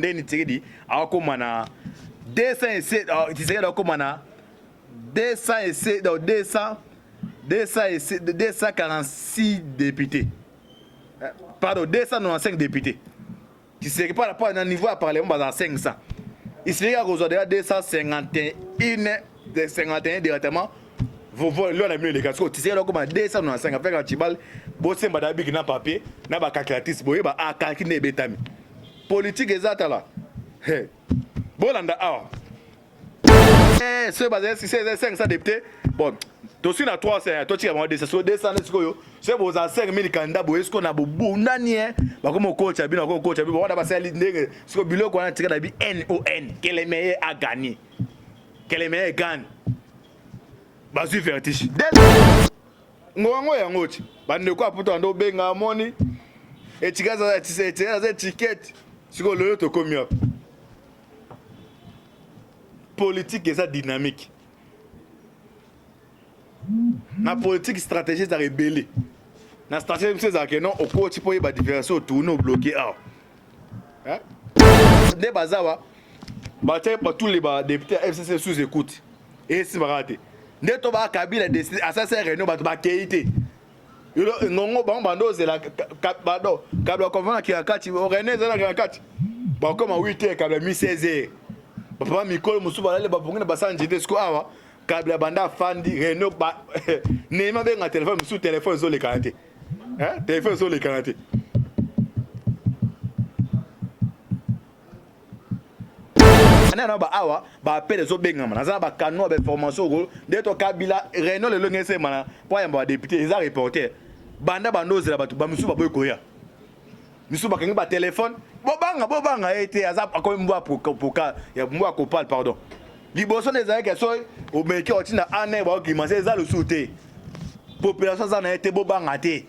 ndeni tiridi akomana 207 Tshisekedi akomana 246 députés. Pardon, 295 députés. Qui serait pas à un niveau à parler, on va à 500. Il serait aujourd'hui 251 directement. Vous voyez, là, on a mis les gars. Tu sais, là, comme 295 avec un tibal, bossé, madame, qui n'a pas papier, n'a pas calculatrice, boye, bah, à calculer les bétami. Politique exacte là. Bon, là, ce basé sur ces 500 députés, bon, tu sais, à 3, c'est toi qui as demandé, c'est 200, c'est vos 5000 candidats, est-ce qu'on a beaucoup d'années, comme coach, comme coach, on va passer à l'idée, ce que Bilo, qu'on a tiré la vie NON, quel est le meilleur à gagner, quel est le meilleur gagne. Basu vertige. Ngwango ya ngoti, bande kwa puto ndo benga money, et tikaza ticket, siko loyo to komi up. Politique est dynamique. La politique stratégie est rebelle. La stratégie c'est que non au coach pour y ba différencier tourner ou bloquer hein. Des bazawa ba tous les députés FCC sous écoute et si baraté. Neto ba Kabila décide à ça c'est réunion ba keité. Yo ngongo bando zela bado kabla convaincre qui akati René zela akati. Ba comme 8h kabla 16h. Papa Mikolo musuba lale ba bongina basanje desko awa kabla banda fandi Renault ba nema benga téléphone musu téléphone zo le kanté hein téléphone zo le kanté ana ba awa ba appel zo benga mana za ba kanu ba formation go de to Kabila Renault le ngese mana po ya ba député ils a reporter banda bando zela batu ba musu ba boy koya musu ba kangi ba téléphone bobanga été azap akomi mbwa poka ya mbwa kopal pardon liboso des années que soy au meki otina ane ba commencer za le souté population za na été bobanga te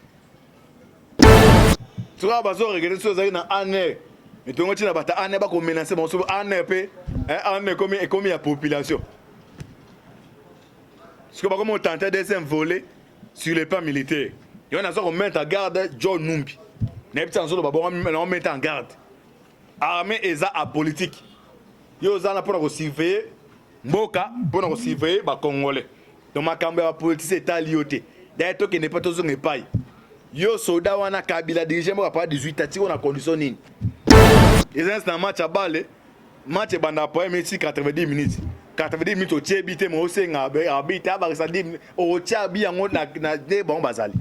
tu vas bazo regarder so za na ane et to ngotina bata ane ba ko menacer bon so ane pe ane comme ya population ce que ba comme tenter de s'envoler sur les plans militaires il y en a ça qu'on met en garde John Numbi n'habite en zone ba bon on met en garde armée eza apolitique yo zana pour surveiller mboka pour surveiller ba congolais donc makambo ya politique c'est alioté d'ailleurs to que n'est pas tous on pas yo soldat wana Kabila dirigé mo pas 18 ati on a condition nini les instant match à balle match banda pour 90 minutes au tchebité mo senga be habita ba ça dit au tchabi yango na de bon bazali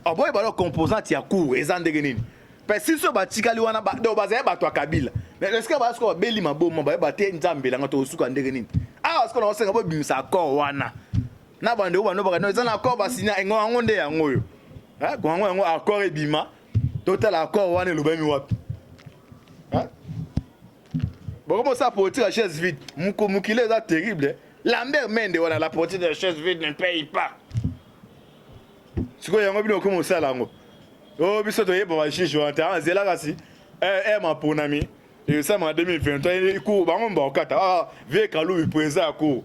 aboy ba composant ya cour ezandenge nini. Si ce batikali wana ba do bazaye ba to Kabila mais est-ce que ba sko beli maboma ba te nzambe la ngato suka ndenge nini est-ce que on senga bo bimisa accord wana na bande o bano ba no ezana accord ba signa engo nde yango yo ngo accord ebima total accord wana lobami wapi bon comment ça politique à chaise vide mukile ça terrible Lambert Mende wana la politique de chaise vide ne paye pas siko yango bino comme ça là ngo oh biso to yeba ba chicho anta zela kasi ma ponami et ça en 2023 ko ba ngomba okata vie Kaloubi président ko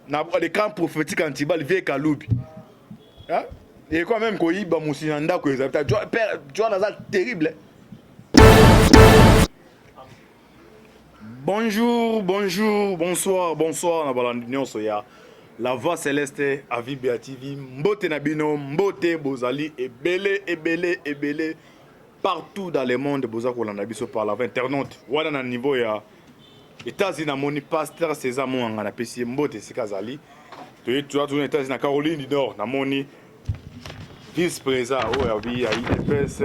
na des camps prophétiques antibal vie Kaloubi et quand même ko yiba musinanda ko ezapta père John Azal terrible. Bonjour, bonsoir na balandinyo soya. La voix céleste à Vibia TV, Mbote Nabino, Mbote Bozali, Ebele, partout dans le monde, Bozako Landabiso par la internaute. Voilà dans le niveau, il y a États-Unis, mon pasteur César Mouanga, na PC Mbote Sikazali. Tu as tourné États-Unis, na Caroline du Nord, na moni vice-président, il y a IDPS,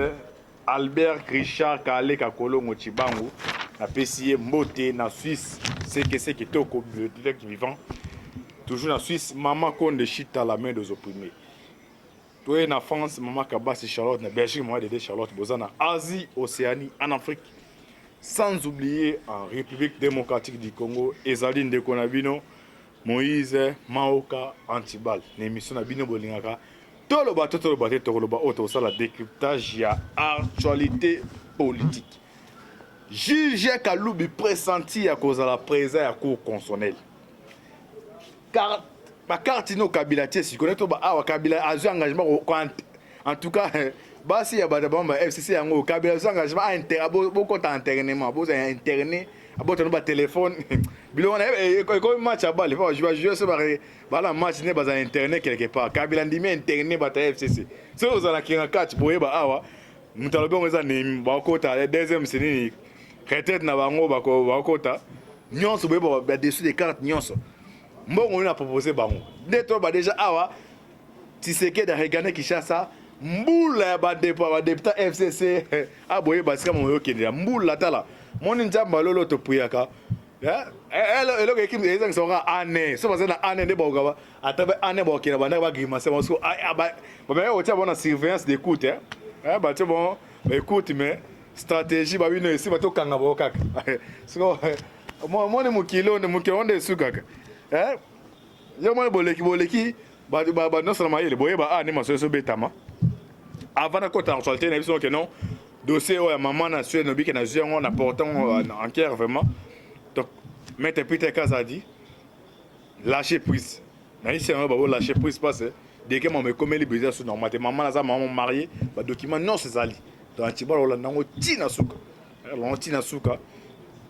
Albert Richard Kale Kakolo Mochibangu, na PC Mbote, na Suisse, c'est que toko bibliothèque vivant. Toujours en Suisse, maman Konde chute à la main des opprimés. Toi en France, maman Kabassi Charlotte, en Belgique, moi Dédé Charlotte, Bozana, Asie, Océanie, en Afrique. Sans oublier en République démocratique du Congo, Ezaline de Konabino, Moïse, Maoka, Antibal. L'émission Nabino Bolingaka. Tout le bateau, ça la décryptage, il y a actualité politique. Juge Kaloubi pressenti à cause de la présence à la cour constitutionnelle. Car ma carte no Kabila si connaît to ba Kabila a eu engagement en tout cas basi ya bata bamba FCC yango kabila s'engagement à inter beaucoup d'internement vous interné abota no ba téléphone bilo na ko match à balle faut jouer ce bala match ne baza internet quelque part kabila ndimi internet bata FCC so ozala kinga catch boyeba awa mutalobe ngeza ni ba kota deuxième série retraite na bango ba kota nyonso boyeba ba dessus des cartes nyonso mbongo na proposer bango neto ba déjà awa Tshisekedi regane Kinshasa mbula ba député FCC aboye basika mo yokendela mbula tala moni njamba lolo to puyaka elo ke kim ezang songa ane so bazana ane ne boga atabe ane bokela bana ba grimase mo so ba me otia bona surveillance d'écoute ba tu bon écoute mais stratégie ba bino esi ba to kanga bokaka so moni mukilo ne sukaka yo moni boleki ba non seulement il boye ba ane maso so betama avant de côté en solté n'avait que non dossier ouais maman na sué no biki na jeu on apportant en cœur vraiment donc mettre Peter Kazadi lâcher prise na ici on va lâcher prise parce dès que moi me comme les besoins sur normal maman na za maman marié ba document non c'est ali donc tu bala nango tina suka on tina suka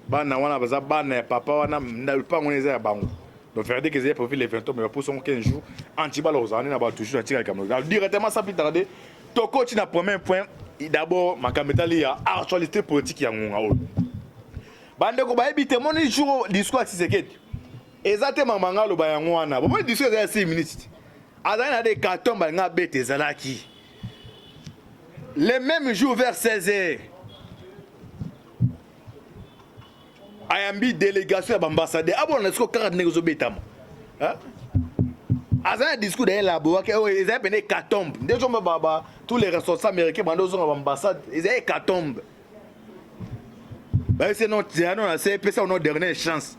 bana wana baza bana papa wana na pas on eza bango donc faire des que j'ai profil les 20 ans mais pour son 15 jours anti-bala aux années na ba toujours attirer comme directement ça plus tarder to coach na premier point d'abord makametali ya actualité politique ya ngonga o bande ko ba ebite moni jour discours Tshisekedi exactement mangalo ba yango wana bon discours ya 6 minutes azana na de carton ba nga bete zalaki le même jour vers 16h ayambi délégation ya ambassadeur abona na siko 40 negozo betama hein azana discours de la boa que ils avaient bené catombe déjà baba tous les ressortissants américains bando sont à l'ambassade ils avaient catombe bah c'est non tiano na c'est pesa on dernière chance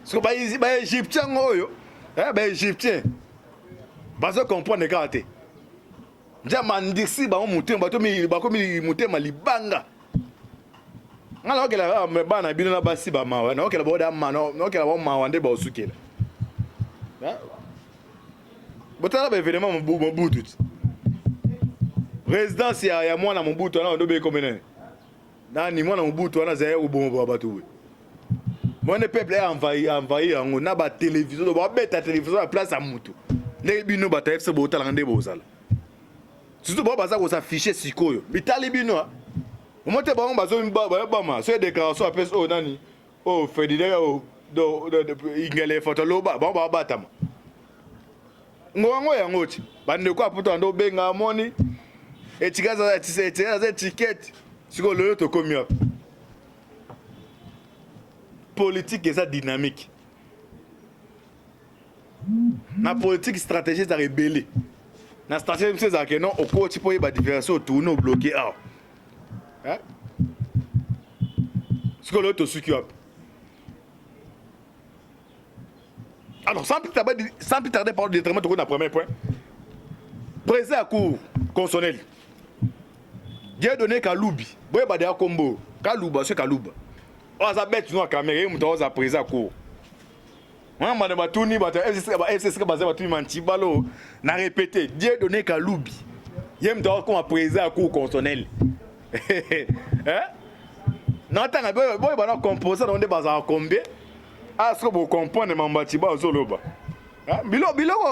parce que bah égyptien oyo bah égyptien bah ça comprendre kate nja mandisi ba mutem ba to mi ba ko mi mutem libanga ngala okela ba na bino na basi ba mawa na okela boda ma no okela ba mawa nde ba osukela botala ba événement Mobutu résidence ya mwana Mobutu na ndobe komene nani mwana Mobutu wana zaya ubombo ba batu mon peuple a envahi yango na ba télévision ba beta télévision à place à mutu ne bino ba tafse botala ngande bozala surtout ba baza ko s'afficher sikoyo bitali bino omote ba bazo ba ma so déclaration apes o nani o Ferdinand do ingele fotoloba ba batama ngwango yango ti bande ko aputo ndo benga moni etikaza za ticket siko loyo to komi up politique eza dynamique na politique stratégie za rebelle na stratégie c'est ça que non au coach pour y ba différence tourner au bloquer ah hein siko loyo to suki up. Alors, sans plus tarder par le déterminant de la premier point, président à cour consonnel. Dieu donné Kaloubi. Boye bade combo. Kalouba, c'est Kalouba. On a bête nous à caméra, on a président à cour. On a demandé à tout ni bata FCC basé à tout manti balo. Na répété Dieu donné Kaloubi. Yem doit comme président à cour consonnel. Hein? Non, tant boye bana composer on est basé à combien? Ah, ce que vous comprenez, Mambati, Bazoloba. Bilo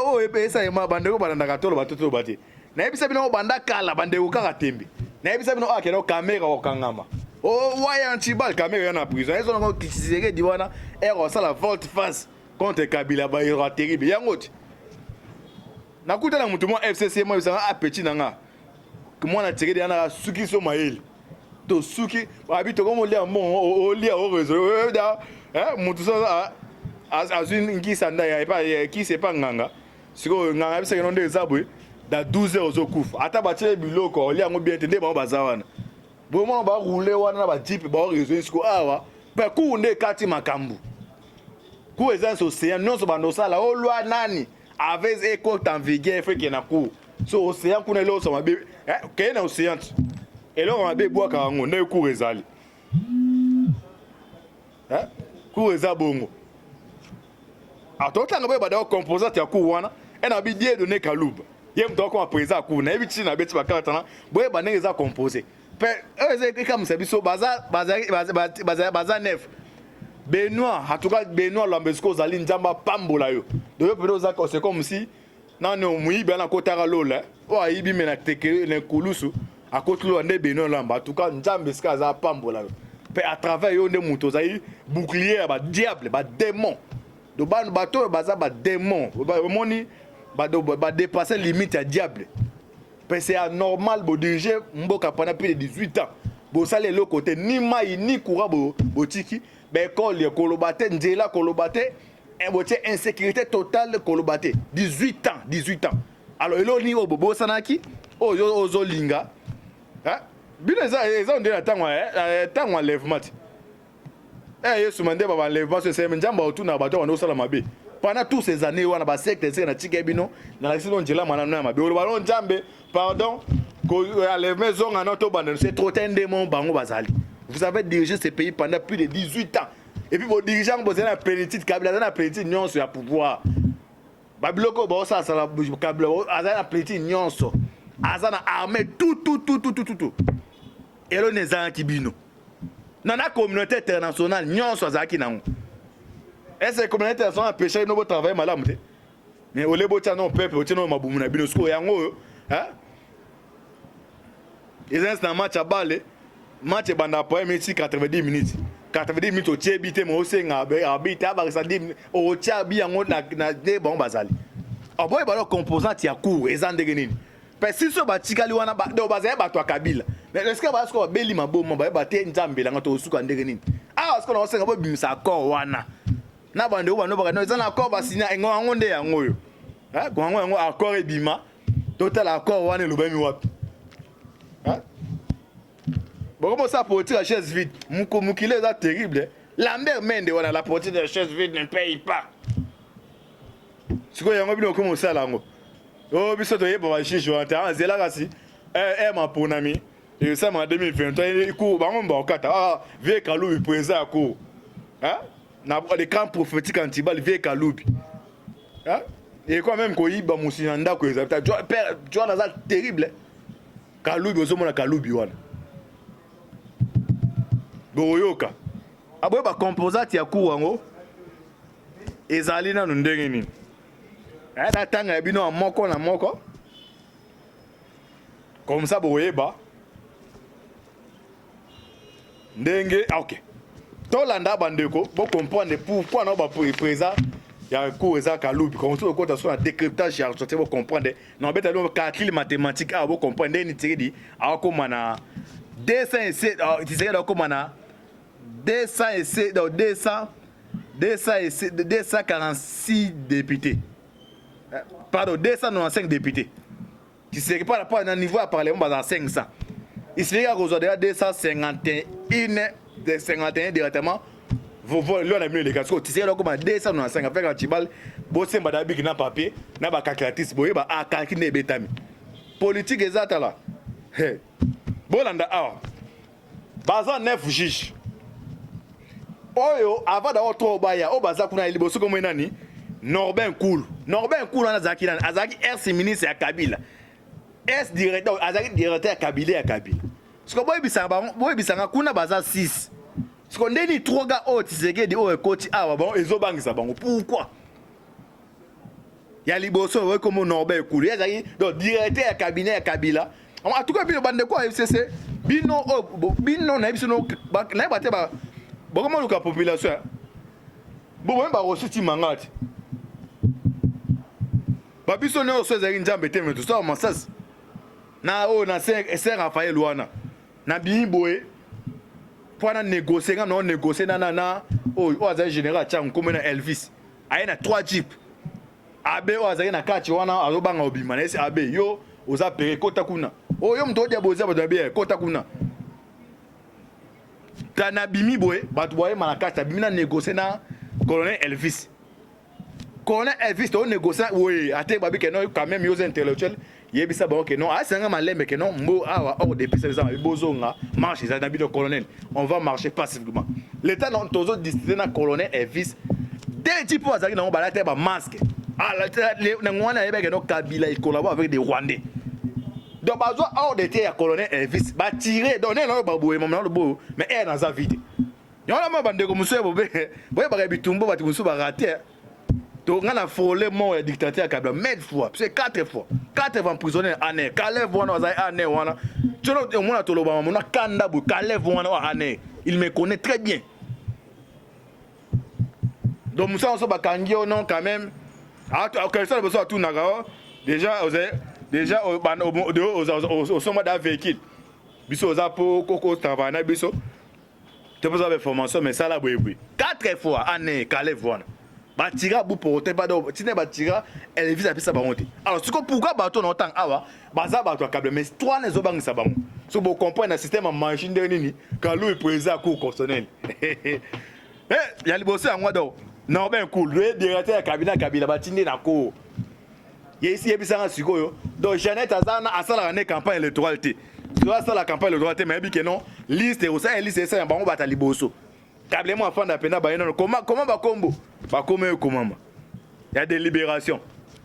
o epesa ema bandeko balanda katolo batoto bati. Na ebisa bino banda kala bandeko kaka tembe. Na ebisa bino akelo kamera okangama. O waya antibal kamera na prison. Ezo ngo Tshisekedi diwana ero sala volte face contre Kabila ba ira terrible. Yangoti. Na kuta na mutu mo FCC mo bisa apeti nanga. Kumwana Tshisekedi yana suki so maeli. To suki babito komo lia mo o lia o rezo. Mutu so azwin ngisa nda ya pa ki se pa nganga siko nganga bisa ke nonde zabwe da 12 heures ozokufa ata batie biloko oli yango bien tende ba bazawana vraiment ba rouler wana na ba jeep ba rezo siko awa pa ku nde kati makambu ku ezan océan non so bando sala o lwa nani avec éco en vigueur fait que na ku so océan kuna lo so mabe ke na océan et là on mabe bois ka ngo ne ku ezali ku ezabongo atotanga boye bada composante ya ku wana ena bi die donné Kalouba Yem to ko président ku na ebiti na beti bakata na boye ba neza composé pe eze comme ça biso baza neuf Benoît en tout cas Benoît Lambesko zali njamba pambola yo de yo pedo za c'est comme si na no muyi bana kotara lola o ayibi mena teke ne kulusu akotulu ande Benoît Lamba en tout cas njambe ska za pambola yo pe à travers yo nde muto zali bouclier ba diable ba démon do ba bato baza ba démon ba moni ba dépasser limite à diable. C'est anormal de diriger mboka pendant plus de 18 ans. Bo sale le côté ni mai ni courant bo tiki ben école kolobate ndela kolobate et bote insécurité totale kolobate 18 ans. Alors elo ni obobo sanaki ozo linga. Hein? Bien ça on dit tant enlèvement. Yesu mande ba enlèvement c'est njamba otuna bato wana osala mabe. Pendant toutes ces années, on a passé secte c'est na tikebino na la sino njela manana mabe. O balon njambe pardon que les maisons en autobande c'est trop tendement bango bazali. Vous avez dirigé ce pays pendant plus de 18 ans. Et puis vos dirigeants vous avez la plénitude kabila na plénitude nyonso ya pouvoir. Babiloko ba ça la kabila azana la plénitude nyonso. Azana armée tout. Et là nezana kibino. Nana communauté internationale nyonso azaki nango. Est-ce que la communauté internationale a péché no travail malamu te? Mais au lebo tano peuple au tino mabumu na bino sko yango hein? Ils ont un match à balle, match banda pour 90 minutes. 90 minutes au Tchébité, mais aussi habite à Barisadi, au Tchabi, na des bons basali. A boy, balo composant tia court, et en dégaine. Parce que si ce batikali wana ba do bazé ba toi Kabila. Mais est-ce que ba sko beli mabo mo ba te nzambe la ngato suka ndegene. Ah, est-ce que on senga bo bimisa accord wana. Na bande o bano ba no ezana accord ba signa engo ngonde yango yo. Hein, ko ngo accord e bima. Total accord wana lo ba mi wapi. Hein? Bon, comment ça pour tirer la chaise vide? Moukile est terrible. Lambert Mende, voilà, la portée de la chaise vide ne paye pas. Ce que vous avez commencé à l'angle. Oh, mais ça doit être pour la chiche, je vais en c'est là, rassi. Ma pour ami. Et ça, en 2023, il court, on va au Qatar. Ah, vieux Kalou, il présent à court. Hein? N'a pas des camps prophétiques antibal, vieux Kalou. Hein? Et quand même, quand il va moussinanda, que ça, tu vois, c'est terrible. Kalou, il y a Kalou, il Boyoka. Aboye ba composant ya kuwango ezali na ndenge nini. Na tanga bino moko na moko. Comme ça boyeba. Ndenge OK. Tolanda bandeko bo comprendre pourquoi na ba présent ya ku eza kalubi comme ça ko ta so na décryptage ya sortir bo comprendre. Na beta lo calcul mathématique a bo comprendre ni tiri di a ko mana 207 tu sais là comment na 246 députés. Pardon, 295 députés. Qui ne serait pas à un niveau à parler, on va à 500. Il serait aujourd'hui à 251 directement. Vous voyez, là, on a mis les cas. Tu sais, là, comment 295 avec un tibal, bossé, madame, qui n'a pas papier, n'a pas calculatrice, boye, bah, à calculer bétami. Politique exacte là. Bolanda, ah. Bazan 9 juges. Oyo avant d'avoir trop baya o baza kuna liboso comme nani Norbin Koul na Zaki Azaki ex ministre ya Kabila ex directeur Azaki directeur ya Kabila ce que boy bisanga kuna baza 6 ce qu'on ndeni 3 gars o Tshisekedi o coach awa bon ezobangisa bango pourquoi ya liboso o comme Norbin Koul ya Zaki donc directeur ya cabinet ya Kabila en tout cas bino bande quoi FCC bino na biso no na bate ba comment la population bon même ba ressources mangati ba biso no so ezali njambe te mais tout ça massas na o na Saint Raphaël wana na bimboé pour na négocier na négocier na o azali général tchang comme na Elvis aye na 3 jeep abe o azali na kati wana azobanga obima na abe yo oza pere kota kuna o yo mto dia boza ba be kota kuna Tana bimi boy, batboye malakata bimi na négocier na colonel Elvis. Colonel Elvis to négocier oui, ate babi que non quand même yo intellectuel, yebisa ba que non, ah c'est un malembe que non, mbo awa hors des pistes les bozonga, marche ça d'habitude colonel. On va marcher pacifiquement. L'état non tozo distribuer na colonel Elvis. Dès type azaki na balate ba masque. Ah, Kabila, il collabore avec des Rwandais. Donc, bazo hors de terre, colonel Elvis, va tirer, donner le babou et mon le beau, mais elle dans sa vie. Yon la bande comme ça, vous voyez, Bitumbo, va te rater. Donc, on a frôlé mon dictateur Kabila, mais fois, c'est 4 fois. 4 fois emprisonné en année. Kalev, on a année, on a. Tu vois, on a tout le monde, on a Kandabou, Kalev, on a année. Il me connaît très bien. Donc, Moussa, on se bat non, quand même. Ah, quel soit le besoin à tout Nagao, déjà, au sommet d'un véhicule. Biso, aux apôts, Coco, Tavana, Biso. Tu peux avoir formation, mais ça, là, oui. 4 fois, année, Kalev, on a. Batira bu pour pas do tine batira elle vise à ça bamonter alors ce que pourquoi bateau longtemps awa baza bateau câble mais toi les obang ça bam so bo comprendre le système machine de nini quand lui président cour constitutionnel eh ya liboso en do non ben cool le directeur cabinet kabila batinde na cour ici ebisanga sikoyo donc Jeannette azana asala ne campagne électorale té doit ça la campagne électorale té mais bi que non liste au ça liste ça bango bata liboso câblement enfant d'apena ba non comment ba combo ba comme comment il y a des libérations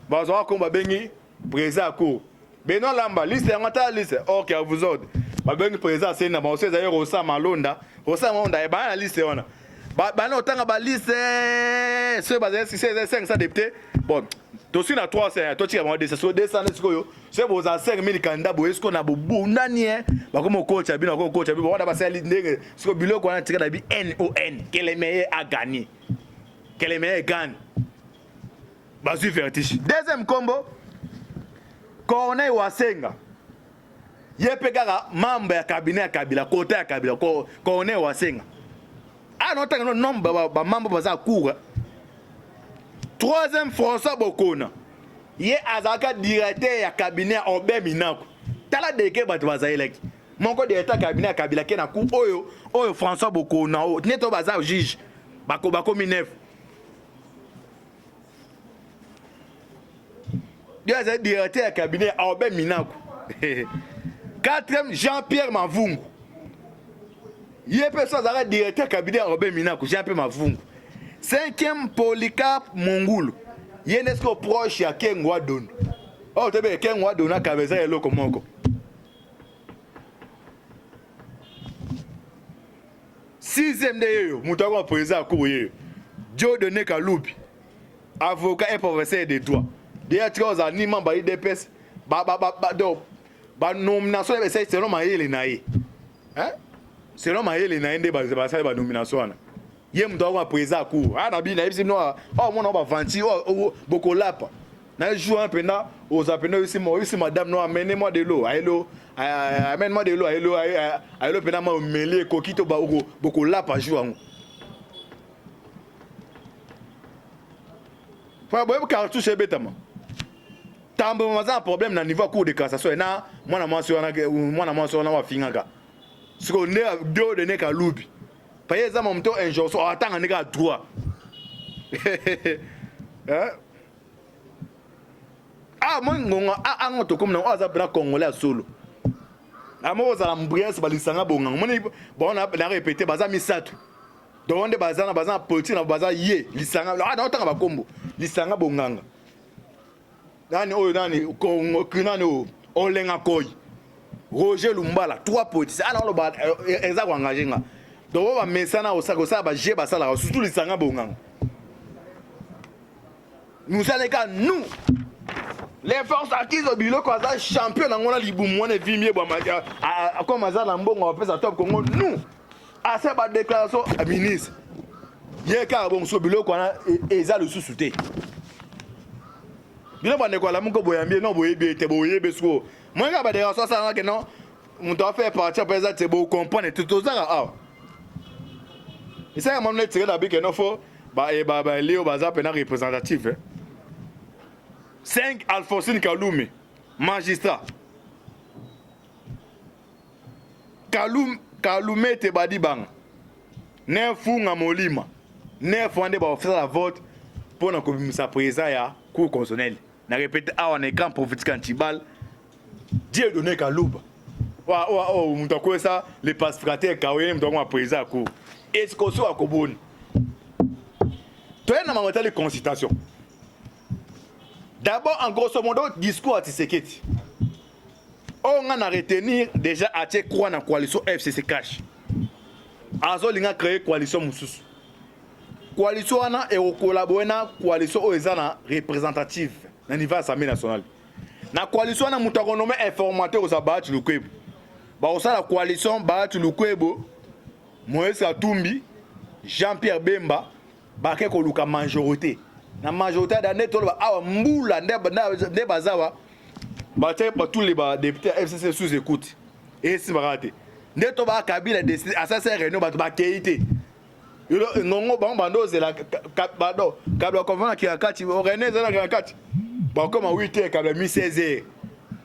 ba zo ko ba bengi président à cour Benoît Lamba liste ngata liste OK à vous autres ba bengi président c'est na baose za yo sa malonda e ba la liste ona ba no tanga ba liste ce ba c'est 500 députés bon to si na 3 c'est to tika ba de so 200 sikoyo c'est bo za 5000 candidats bo esko na bo ndani ba comme coach abi na coach abi ba ba sali ndenge siko biloko na tika na bi NON que les meilleurs a gagné que les meilleurs gagnent. Basu Vertige. Deuxième combo, Corneille Wasenga. Yepegara, membre ya cabinet ya Kabila, côté ya Kabila, Corneille Wasenga. Ah non, tant que nombre de membres baza cour. Troisième, François Bokona. Yé azaka directeur ya cabinet Obé Minako. Tala deke bat baza eleki. Mon ko directeur cabinet ya Kabila kena ku oyo François Bokona. Neto baza juge. Bako minef. Deuxième directeur du cabinet Albert Minakou. Quatrième, Jean-Pierre Mavungu. Il y a personne qui directeur du cabinet Albert Minakou, Jean-Pierre Mavungu. Cinquième, Polycarpe Mongoul. Il y a un proche à Kengwa Don. Oh, tu sais, Kengwa Don a cabeza et l'eau Moko. Sixième, Moutawa président à Kouye. Joe Dené Kaloubi. Avocat et professeur de droit. Des choses à Niman ba IDPS ba nomination c'est selon Maïli naïe hein selon Maïli naïe de ba nomination na yem do wa président cour ah na bi na bisi no oh mon ba vanti oh bokolapa na jour un pena aux appena ici madame no amenez-moi de l'eau amène-moi de l'eau aïlo pena ma mêler kokito ba bokolapa jour fa bo cartouche betama tambo maza problème na niveau cour de cassation na mwana mwasi wana wa fingaka siko ne do de ne ka lubi paye za momto injonction atanga ne ka droit ah mon ngonga angoto comme na oza bra congolais solo amo za ambiance balisanga bonga moni bon na répéter baza misatu donc on de baza politique na baza ye lisanga na otanga ba kombo lisanga bonganga nani oyo nani kinani olenga koy Roger Lumbala 3 politiciens alors le ba exact engagé nga donc ba mesana osako ça ba je ba sala surtout lisanga bonganga nous allons qu'à nous les forces acquises au bilo quoi ça champion na ngona libumu on est vimie ba maja comme azala mbongo on pesa top Congo nous à cette déclaration à ministre hier car bon so bilo quoi eza le sous-souté bien ba ne quoi la mungo boyambie non boyebe te boyebe so moi ga ba déclaration ça que non on doit faire partie président te bo comprendre tout ça ah et ça mon tirer la bique non faut ba Léo baza pena représentatif 5 Alphonsine Kaloumé magistrat Kaloumé te badi bang ne funga molima ne fondé ba faire la vote pour na komisa président ya cour constitutionnelle na répéter à un écran prophétique antibal Dieu donné Kalouba wa mutako ça les pacificateurs kaoye mutako président cour est-ce qu'on soit akoboni toi na mangata les consultations D'abord, en grosso modo, discours à Tshisekedi. On a retenir déjà à quoi dans la coalition FCC Cash. Azo linga créé coalition Moussous. Coalition ana et au collaborer na coalition oezana représentative na niveau Assemblée nationale. Na coalition ana mutakonome informateur aux abati lukwebo. Ba osa la coalition baati lukwebo Moïse Katumbi, Jean-Pierre Bemba, ba ke ko luka majorité. Na majorité d'année to ba awa mbula nde bazawa. Ba tous les députés FCC sous écoute. Et si baraté. Neto ba Kabila décidé à ça c'est réunion ba keité. Ngongo bando zela bado kabla konvana ki akati René zela ki akati. Ba comme 8h kabla 16h.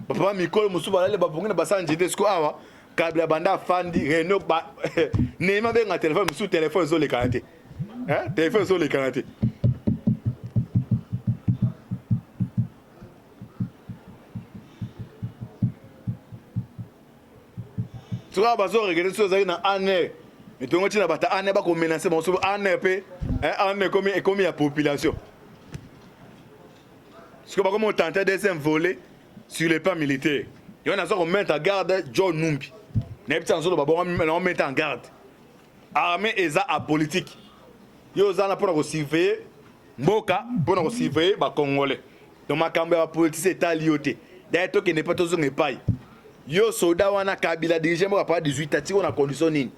Papa mikolo musuba lale ba bongina basanje desko awa kabla banda fandi réunion ba nema benga téléphone musu téléphone zo le kanté. Hein? Téléphone zo le kanté. Tu vas regarder sur ça dans année. Mais tu vas bata année ba ko menacer bon sur année pe année comme la population. Parce que ba comme on tentait de s'envoler sur les plans militaires. Il y en a ça qu'on met en garde John Numbi. N'importe quoi ba on met en garde. Armée et ça à politique. Yo za na pour surveiller mboka pour surveiller ba congolais. Donc ma cambe ba politique c'est alioté. D'ailleurs to qui n'est pas toujours n'est pas. Yo soda wana Kabila dirige mo pa 18 ati on a condition nini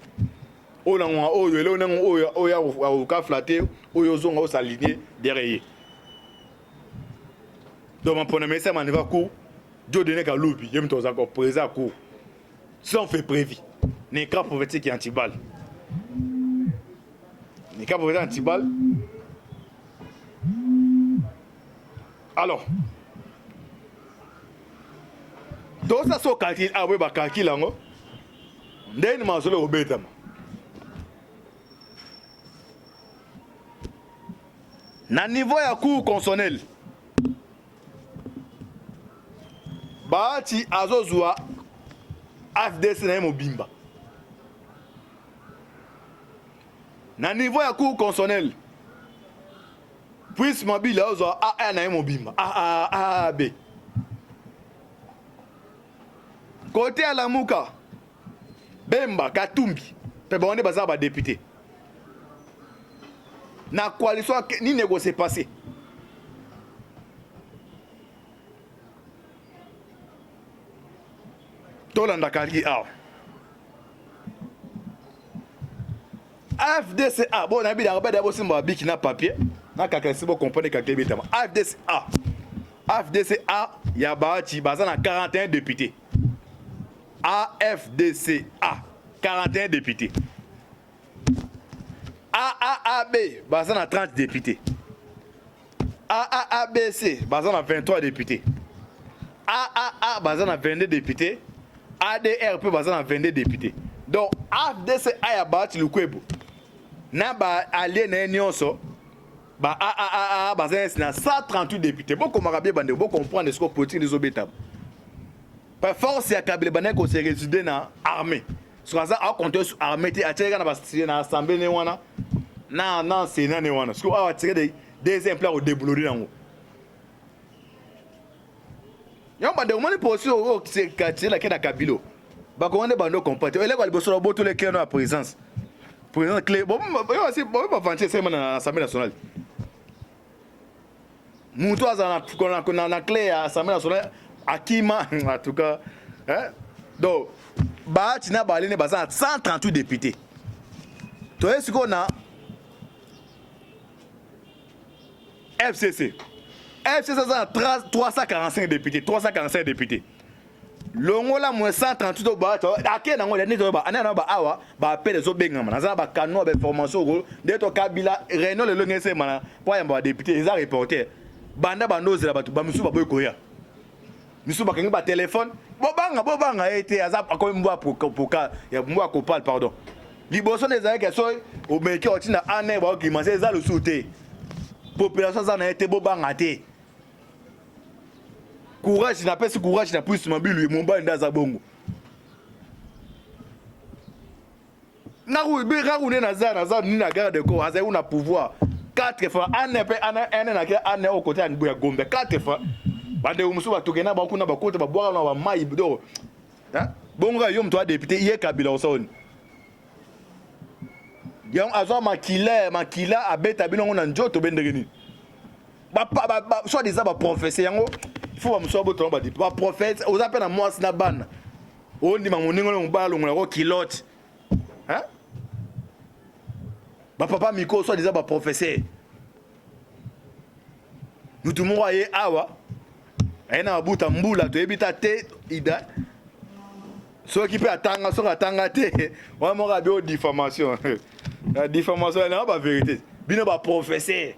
ona ngwa oyo ele ona oyo ka flatter oyo zonga o s'aligner derrière donc mon premier ça maniva coup Dieu donner ka lobi yem to encore présent coup si on fait prévu n'est pas prophétique anti-balle n'est pas prophétique anti-balle alors donc ça so calcul ah oui ba calcul ngo ndeni mazolo obetama na niveau ya cour constitutionnel baati azozwa FDC na mobimba na niveau ya cour constitutionnel puis mobile azozwa A na mobimba A B. Côté à la Mouka, Bemba, Katumbi, on est basé à député. Na coalition ni négocié passé. Tolanda Kali A. FDCA, bon, on a bien d'abord si on qui n'a papier, n'a qu'à si vous comprenez qu'à Québec. FDCA, il y a Bahati, basé à 41 députés. AFDCA, 41 députés. AAAB, basé à 30 députés. AAABC, basé à 23 députés. AAA, basé à 22 députés. ADRP, basé à 22 députés. Donc, AFDCA, il y a le Kwebo. N'a pas allié na nyonso. Ba AAA, basé à 138 députés. Beaucoup de bande, beaucoup comprendre ce que politique des obétables. Par force ya Kabila bana ko se résider na armée sur ça a compter sur armée ti atira na bastiller na assemblée ne wana na sénat ne wana parce que a tirer des exemples au débloquer nango yo ba de moni posi o se kati la kena Kabilo ba ko wande bando comporter ele ko liboso bo tous les clés na présence clé bon yo aussi bon pas vanter c'est na assemblée nationale muto azana na clé à assemblée nationale Akima, en tout cas. Hein? Donc, Bahatina Baline Bazan 138 députés. Tu vois ce qu'on a? FCC. FCC a 345 députés. 345 députés. Longola moins 138 au bas. Ake nango le neto ba anana ba awa ba appel les obengama. Naza ba canon ba formation go. Deto Kabila réunion le longese mana. Pour yamba député, ils a reporter. Banda bando zela batu ba musu ba boy koya. Misu bakangi ba téléphone bobanga été azap akomi mbwa poka ya mbwa kopal pardon liboso nezali ke so o meki otina ane ba ki manze za le souté population za na été bobanga te courage na pesi courage na plus mabilu e momba ndaza bongo na ku be ka ku ne na za ni na garde ko aza una pouvoir 4 fois ane pe ane na ke ane au côté ya Gombe 4 fois bande umusu batokena bakuna bakota babwaka na ba mai do hein bonga yo mto député ye Kabila osoni yang azwa makila abeta bino na njoto bendegeni ba soit des ba professeur yango il faut ba mso boto ba dit ba prophète aux appels na moi na bana on dit mamoningo ngo balo ngo kilote hein ba papa miko soit des ba professeur nous tout monde aye awa aina buta mbula to ebita te ida so qui peut attendre so atanga te wa mo ga bio diffamation la diffamation na ba vérité bino ba professeur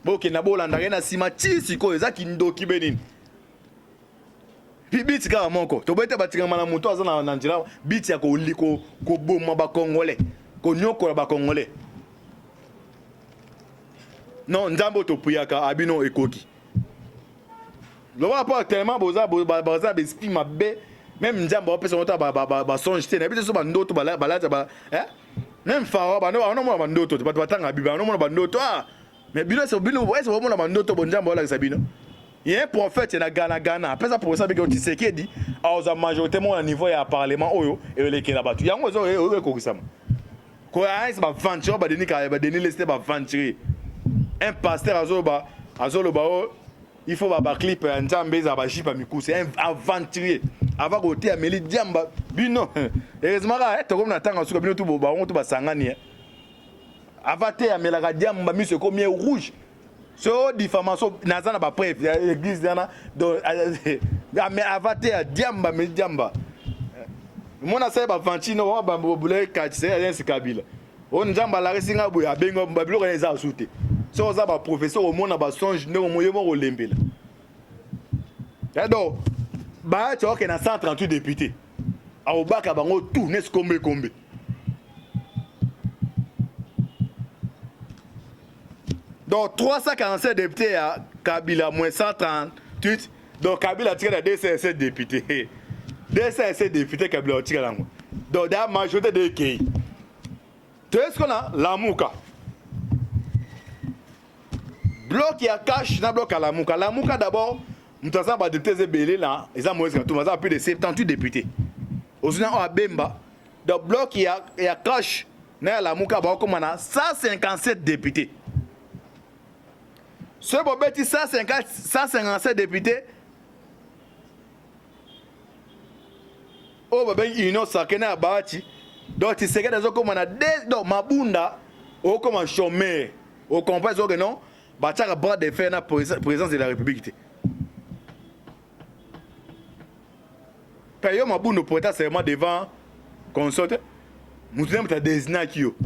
boke na bolanda na sima ti siko ezaki ndoki benini biti ka moko to bete batinga mana muto azana na njira biti ya ko liko ko boma ba congolais ko nyoko ba congolais non ndambo to puyaka abino ekoki le va pas tellement boza esprit mabe même ndambo pesa mota ba songe te na biti so ba ndoto ba hein même fawa ba no mo ba ndoto ba batanga biba no mo ba ndoto ah mais bino c'est bino est-ce que mo ba ndoto bo ndambo la sabino il y a un prophète na Ghana après ça pour ça que Tshisekedi a majoritairement au niveau ya parlement oyo et les kena batu yango zo e ko kisama ko ais ba venture ba deni liste ba venture un pasteur azoloba il faut ba clip nzambe za ba jipa mikusi un aventurier avant côté ameli diamba bino heureusement to comme na tanga suka bino to ba on to ba sangani avate amela diamba mi se comme rouge so diffamation nazana ba preuve l'église dana donc mais avate diamba me diamba mona sai ba vantino ba bobule katse ya Kabila on nzamba la resinga bo ya bengo babilo ka eza asute so za ba professeur au mona ba songe ne moyo mo lembela donc ba tu ok na 138 députés a obaka bango tout nes kombe donc 347 députés à Kabila moins 138 donc Kabila tire à 207 députés 207 députés Kabila tire là donc la majorité de pays tu sais ce qu'on a Lamuka bloc ya cash na bloc à Lamuka d'abord mutasa ba députés belé là ils ont moins tout mais plus de 78 députés osina o Bemba donc bloc ya cash na Lamuka ba comme on a 157 députés. Ce bobeti 157 députés oh ben union sakena abati donc tu sais que des comme on a donc mabunda au comme un chômeur au compagnie que non bataka bras de fer na présidence de la République payo mabunda pour être seulement devant consorte mutunem ta désigné qui yo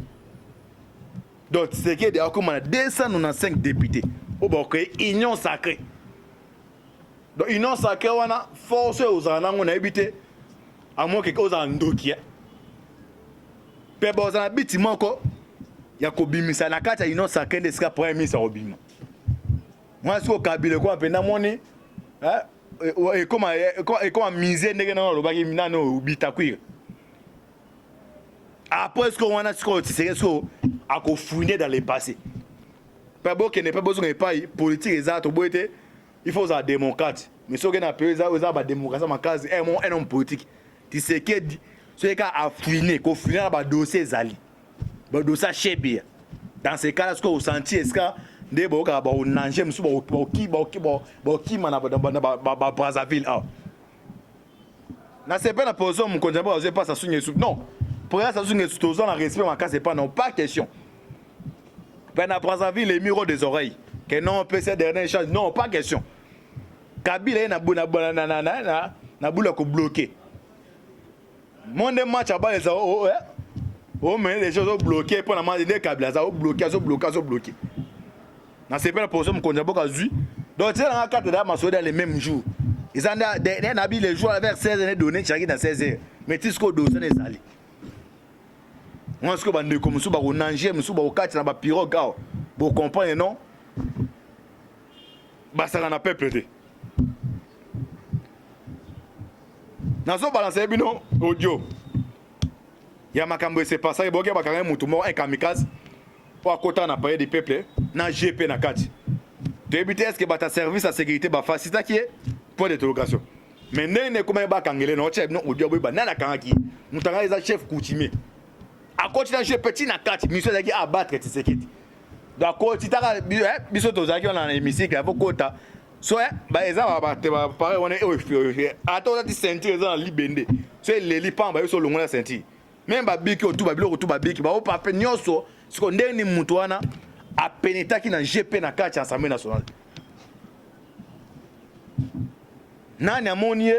donc tu sais que des comme on a 295 députés au boké union sacrée donc union sacrée wana force aux anango na habité à moins que aux andokia pe boza biti moko ya kobimisa na kata union sacrée de ska premier ministre obima moi so Kabila ko apenda moni hein et comment miser ndenge na lobaki minano bitakwira après ce qu'on a c'est ce à confouiner dans le passé pas beau qu'il n'est pas besoin de pas politique exact il faut ça démocrate mais ce qu'on a payé ça ba démocratie ma case un homme politique tu sais que ce cas a fouiner qu'on fouiner ba dossier zali ba dossier chebia dans ces cas là ce qu'on senti est-ce que des ba ka ba nanger musu ba ki mana ba Brazzaville ah na c'est pas la position mon conjoint ba pas ça sougne non pour ça sougne tout ça la respect ma case c'est pas non pas question. Ben à Brazzaville les murs des oreilles que non on peut ces dernières choses non pas question Kabila na boula ko bloqué mon match à bas les oh mais les choses bloquées pour la main de Kabila ça bloqué na c'est pas la position qu'on a beaucoup vu donc c'est dans la carte de ma soda les mêmes jours ils ont des habits les jours avec 16 années donné chacun dans 16 heures mais tisco dossier les ali moi ce que bande comme ça ba nanger musu ba okati na ba pirogue bo comprendre non ba ça na peuple te na so balancer bino audio ya makambo c'est pas ça boke ba kanga mutu mo un kamikaze pour akota na paye des peuples na GP na kati to éviter est-ce que bata service à sécurité ba facilita qui est point d'interrogation mais nene comment ba kangele no chef no odio ba nana kangaki mutanga eza chef coutumier a continuer à jouer petit na kati mission ezaki abattre Tshisekedi donc côté ta biso tozaki on a hémicycle faut kota so ba eza ba pareil on est attends ti ceinture eza libende so les lipamba yo so longo la ceinture même ba biki otu ba biloko tu ba biki ba o pape nyonso siko ndeni mutu wana a penetaki na GP na kati Assemblée nationale nani amoni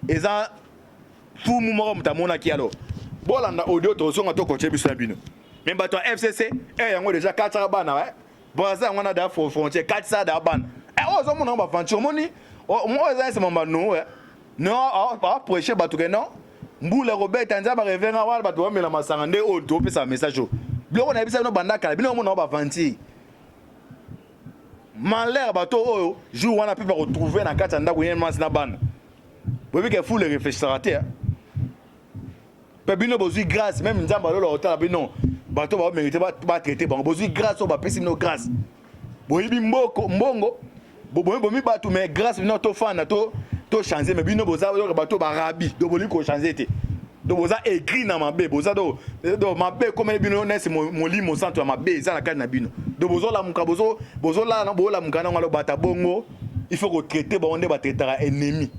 eza fumu moko mutamona ki alors bolanda audio to songa to koche biso bino mais bato FCC yango déjà 4 bana ouais boza ngona da frontière 4 da bana ozo mona ba fancho moni mo eza se mamba no non pas prêcher bato que non mbula Robert tanza ba revenga wala bato ba mela masanga nde o to pesa message biloko na bisa no banda kala bino mona ba fanti malheur bato oyo jour wana pe ba retrouver na kati ndako yema na bana bobi ke fou le réfléchisseur bino bozui grâce même nzamba lolo otala bino bato ba mériter ba traiter bango bozui grâce ba pesi no grâce boyibi mbongo bomi bato mais grâce bino to fana to changer mais bino boza bato ba rabi do boli ko changer te do boza écrit na mabe boza do mabe comme bino nesi molimo centre mabe za na kana bino do bozo la muka bozo la na bola muka na ngalo bata bongo il faut ko traiter ba onde ba traiter ennemi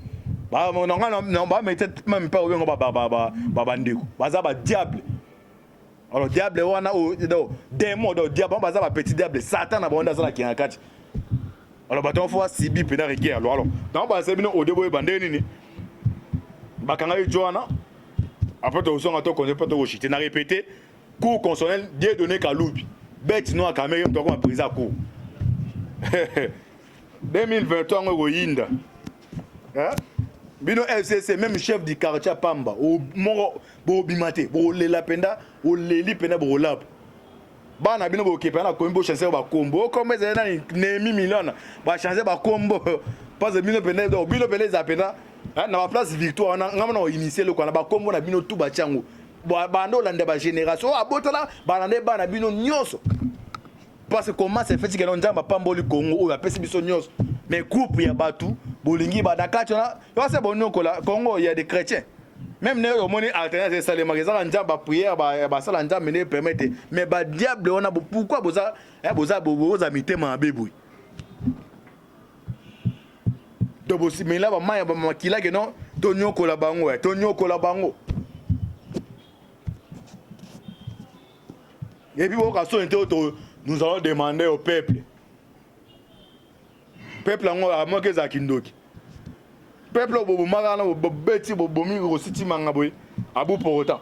ba non ba mettre même pas obengo ba ndeko baza ba diable alors diable wana o démon do diable baza ba petit diable satan na bonda za na kinkati alors bato faut sibi pena reguer alors donc ba se bino o debo ba ndeni ni ba kanga joana après to songa to connaît pas to chiter na répéter cours consonnel Dieu donné Kaloubi bête no Cameroun to comme président cours 2023 ngo yinda hein bino FCC même chef du quartier Pamba o moro bo bimate bo le lapenda o leli penda bo lap bana bino bo kepana ko mbo chancer ba kombo comme ça na nemi million ba chancer ba kombo parce que bino penda do bino penda za penda na ba place victoire na ngama na initier le ko na ba kombo na bino tout ba tiango ba ndo lande ba génération abotala ba lande bana bino nyonso parce que comment c'est fait que non njamba pamboli Congo o apesi biso nyonso mais groupe ya batu bolingi ba dakati na yo c'est bon la Congo il y a des chrétiens même ne moni alternance ça les magasins njamba prière ba sala njamba ne permettre mais ba diable on a pourquoi boza boza mitema bebu to bosi mais là ba maya ba makila que non to nyoko la bango to nyoko la bango et puis au cas où nous allons demander au peuple a manqué za kindoki peuple bobo magana bobo beti bobo mi rositi manga boy abu pour autant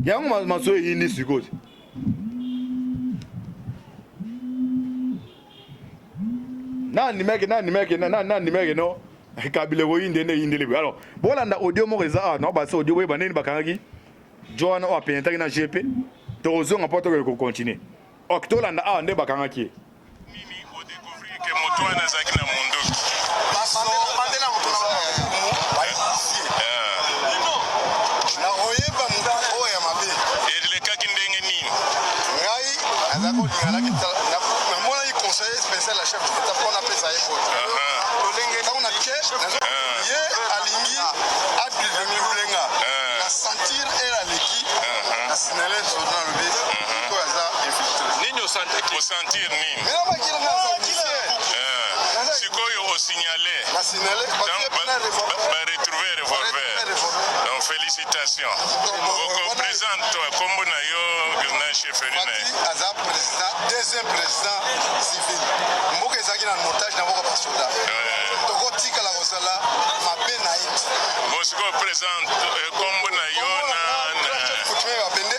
yango maso yindi sikoti nani meke no kabile wo yinde ne yinde le alors bolanda audio mo reza no ba so audio boy baneni bakangaki Joana o apenta na GP tozonga poto ko continuer oktolanda a nde bakangaki nini o découvrir que Moutouana zaki na mundo bandela mutuna na oyeba muda oya mabe et le kaki ndenge nini ngai azako lingala kita na mona yi conseiller spécial la chef d'état pour na pesa yebo lolenge na una ke ye alingi adli de milulenga na sentir era leki na sinale sona lobe ko aza infiltré nini o sentir nini mena bakila na sikoyo o signaler na sinale ba retrouver revolver donc félicitations au présente toi kombo na yo na chef na aza président deuxième président civil mboka ezaki na montage na boko basoda toko tika la kosala mabe na ye mosiko présente kombo na yo na kutume babende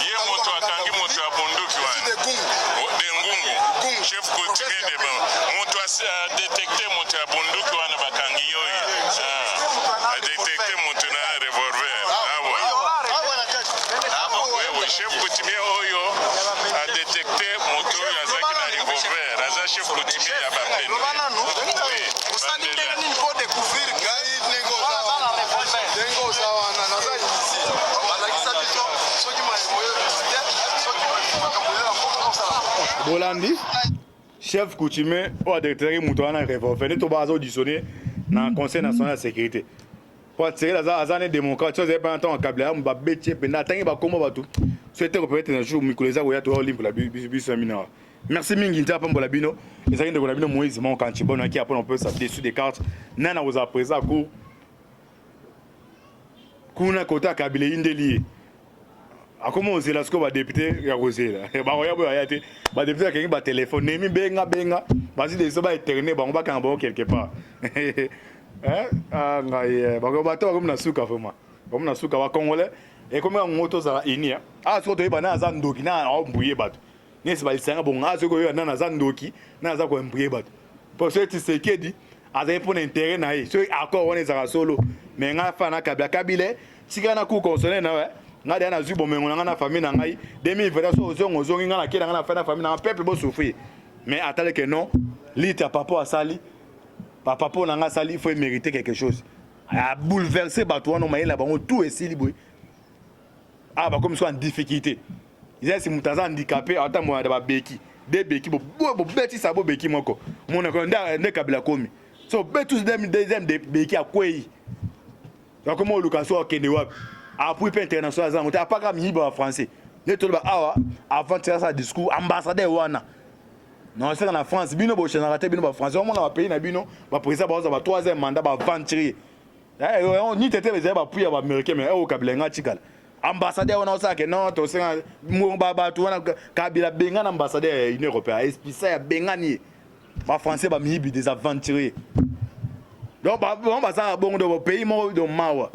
ye moto akangi moto ya bunduki wana de ngungu chef coutumier de bon moto a détecté moto ya bunduki wana bakangi yo a détecté moto na revolver oui chef coutumier oyo a détecté moto ya zaki na revolver aza chef coutumier ya bapende osani ndenge nini po découvrir ngai nengo za wana Bolandi, chef coutumier, au directeur Moutouana Revolver, tout bas auditionné dans le Conseil national de sécurité. Pour tirer la zone démocrate, si vous avez pas un temps en câble, on va bêter, mais n'attendez pas comment va tout. Souhaitez repérer un jour, Mikoleza, ou Yato Olim pour la bus séminaire. Merci Minginta pour la bino. Les amis de la bino, Moïse, mon cantibon, qui apprend un peu ça dessus des cartes. Nana vous a présent à court. Kuna Kota Kabile Indeli. A comment on sait là ce qu'on va député Rosé là. Bah on y a été. Bah député quelqu'un va téléphone. Nemi benga. Vas-y des ça va éterner. Bah on va quand quelque part. Hein? Ah ngaye. Bah on va toi comme na suka vraiment. Comme na suka wa congolais. Et comme on moto ça ini. Ah ce que tu es bana zandoki na on bouiller bat. Nesi ba lisanga bon ah ce que yo na zandoki na za ko mbouiller bat. Pour ce qui c'est qui dit. Azaye pour intérêt na yi. So accord on est solo. Mais nga fa na kabila tika na ku consonner na ouais. Nga dia na zubo mengo na famille na ngai 2020 so ozongi nga na kela nga na fa na famille na peuple bo souffrir mais attendez que non lita papa asali papa na nga sali il faut mériter quelque chose a bouleverser bato wana maïla bango tout est libre ah ba comme soit en difficulté ils est si mutaza handicapé ata mo da ba beki de beki bo beti sabo beki moko mon ko nda kabila komi so betus deuxième de beki akwei donc comment Lucas okende wapi après pas international ça on t'a pas comme en français ne tout ba awa avant de faire ça discours ambassadeur wana non c'est en France bino bo chez raté bino ba français on a pays na bino ba président ba troisième mandat ba venture on ni tete ba puis ba américain mais au kabila chikala ambassadeur wana ça que non to c'est mo ba tu wana kabila benga na ambassadeur union européenne espisa ya bengani ba français ba mibi des aventuriers donc ba ça bon de pays mo de mawa.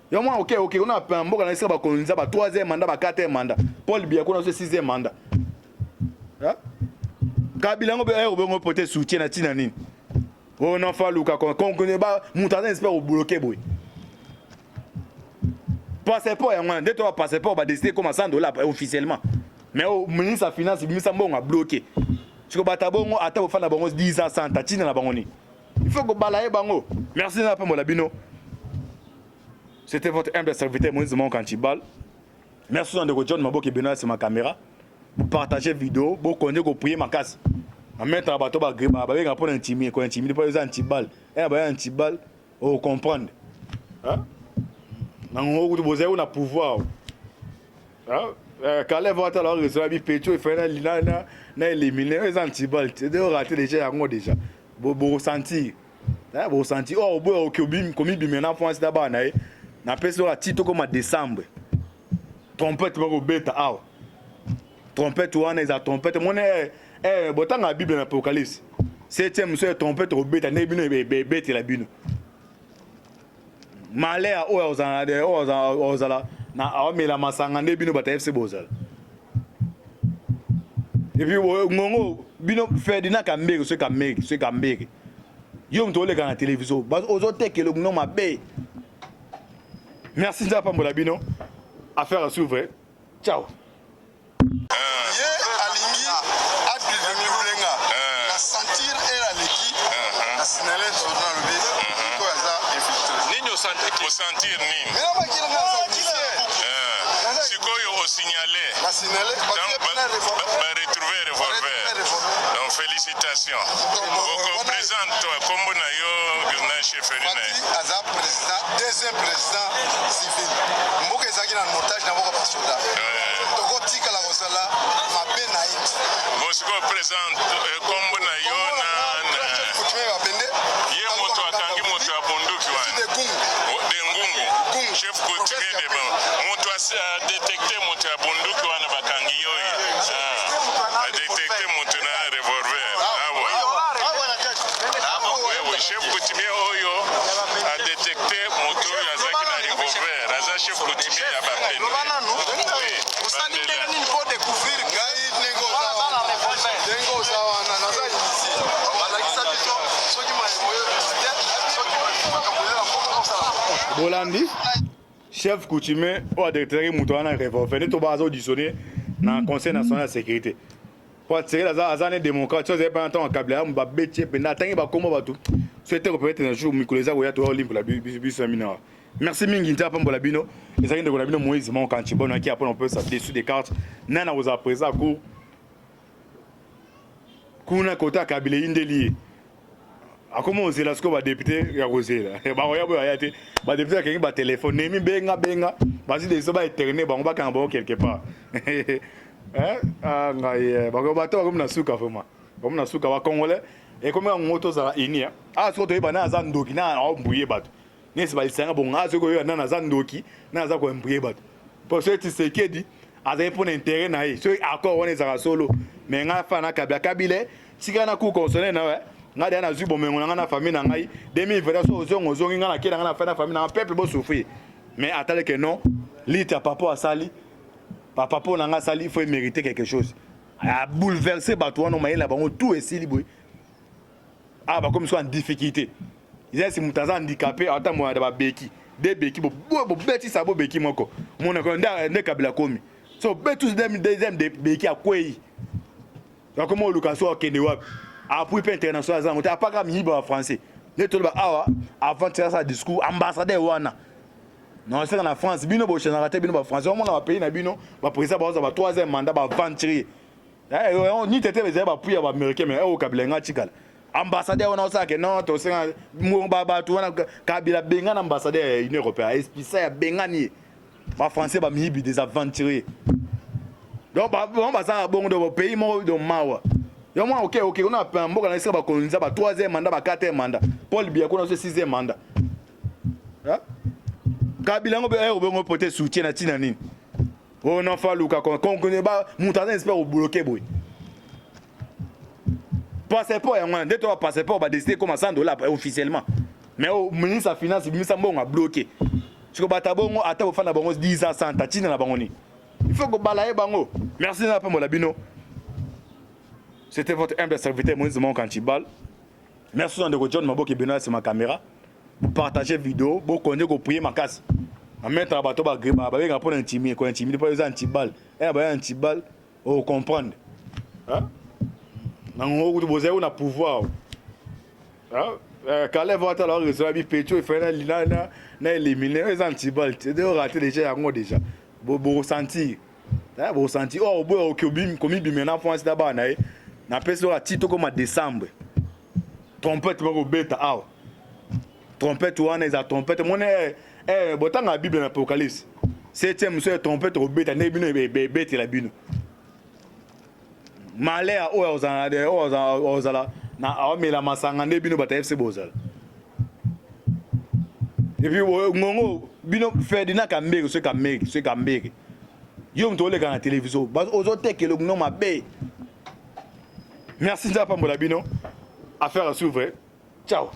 Yo moi ok on a un mboka na sika ba koloniza ba 3e mandat ba 4e mandat Paul Biya ko na 6e mandat hein Kabila ngo be ngo porter soutien na tina nini on en fa luka kon connaît ba mutaza espère au bloquer boy passeport ya ngwana ndeto passeport ba décider comme $100 officiellement mais au ministre des finances ministre mbongo a bloqué siko bata bongo ata bo fana bongo 10 ans 100 tina na bango ni il faut que balaye bango merci na pa mo la bino. C'était votre humble serviteur Moïse Mon Cantibal. Merci de John Mabok et Benoît sur ma caméra. Vous partagez la vidéo, vous connaissez que vous priez ma casse. En mettant un bateau, vous allez pour intimider, pour intimider, pour les antibal. Et vous avez antibal, vous comprenez. Vous avez un pouvoir. Quand les voitures alors recevoir bi pétro et faire na éliminer les antibal. C'est de rater déjà déjà. Vous ressentir. Vous ressentir. Oh, vous avez comme bimena France d'abord na. Na pesa la tito comme décembre. Trompette ko beta aw. Trompette wana eza trompette mon botanga Bible na Apocalypse. 7e so trompette ko beta ne bino beta la bino. Malea o ozala na awamela masanga ne bino bata FC bozala. Et puis ngongo bino Ferdinand Kambere ce Kambere. Yo mtole kana télévision. Ozo tekelo no mabe. Merci Nzapa Molabino. Affaire à s'ouvrir. Ciao. Ye alingi ati de mibulenga. Na sentir era leki. Na sinale journal bi. Ko za infiltré. Nini au sentir nini? Mais on va dire ça. Sikoyo au signaler. Na sinale ba retrouver revolver. Donc félicitations. Vous présente toi comme na yo na chefferie na. Aza président, deuxième président civil. Mboka ezaki na montage na mboka basoda. Toko tika la kosala mabe na it. Bosiko présente comme na yo na kutume bapende. Ye moto akangi moto ya bunduki wana. De ngungu. Chef coutumier de ba. Moto a détecté moto ya bunduki wana bakangi yo. A détecté moto na revolver. Chef coutumier oyo a détecté moto ya zaki na revolver. Aza chef coutumier ya bapende. Usani ndenge nini pour découvrir gai nengo nengo sawa na naza ici. Balakisa biso soki moyo soki makambolela pour ça. Bolandi chef coutumier au directeur Moutouana Revolver ne to ba auditionné dans le Conseil national de sécurité. Pour tirer la zone démocrate, si vous avez pas un temps en câble, on va bêter, mais n'attendez pas comment va tout. Souhaitez repérer un jour, Mikoleza, ou Yato Olim pour la bus séminaire. Merci Minginta pour la bino. Les amis de la bino, Moïse Mon Cantibon, qui apprend un peu ça dessus des cartes. Nana vous a présent à court. kuna kota kabila indeli akoma ozela siko ba député ya kozela ba oya boya yate ba député kengi ba téléphone nemi benga basi de so ba éterné ba on ba kanga ba quelque part ah ngai ba ko bato comme na suka vraiment comme na suka ba congolais et comme on moto za inia ah so to yeba na za ndoki na ombuye bato nesi ba lisanga bonga so ko yo na za ndoki na za ko ombuye bato pour ce qui c'est qui dit azali pour intérêt na ye so accord on ezaka solo mais nga fana kabila tika na ku consonner na ouais nga de na zu bomengo na na famille na ngai 2020 so ozongi nga na kela nga na fana famille na peuple bo souffrir mais attendez que non lita papa asali papa pour na nga sali il faut mériter quelque chose a bouleverser bato wana maïla bango tout esili boy ah ba comme soit en difficulté ils est mutaza handicapé ata mo da ba beki de beki bo beti sabo beki moko mona ko nda kabila komi so betus deuxième de beki akwei donc comment location kende wapi appui international za mota pas comme yiba français ne to ba awa avant de ça discours ambassadeur wana non c'est en France bino bo générateur bino ba français on na pays na bino ba président ba za troisième mandat ba venturier on ni tete ba appui ba américain mais au kabila nga chikala ambassadeur wana ça que non to senga ba to wana kabila benga na ambassadeur union européenne espisa ya bengani ba français ba mibi des aventuriers donc on va ça bon de pays mo de mawa yo moi OK on a pas mboka na ba koloniser ba troisième mandat ba quatrième mandat Paul Biya ko na sixième mandat kabila ngo be porter soutien na tina nini on en fa luka kon connaît ba mutaza espère bloquer boy passeport ya mwana nde to passeport ba décider comme $100 officiellement mais au ministre des finances ministre mbongo a bloqué siko bata bongo ata bo fana bongo 10 ans 100 tina na bango ni il faut que balaye bango merci na pa mola bino c'était votre humble serviteur Moïse Monkantibal merci de John Maboki Benoît sur ma caméra vous partagez vidéo vous connaissez ko prier ma casse à mettre bato ba griba ba venga pour intimider ko intimider pas antibal et ba antibal au comprendre hein nango ku boze una pouvoir hein quand les votes alors reçoit bi pecho fait na éliminer les antibal c'est de rater déjà yango déjà bo sentir hein bo sentir oh bo okobim komi bimena France d'abord na peso la tito comme décembre trompette ba beta ah trompette wana eza trompette mona botanga bible na apocalypse 7e so trompette robeta ne bino beti la bino malaya o ozala na awamela masanga ne bino bata FC bozala et puis ngongo bino Ferdinand Kambere so Kambere yo mtole kana télévision bas ozotekelo no mabe merci nzapa mbola bino affaire à suivre ciao.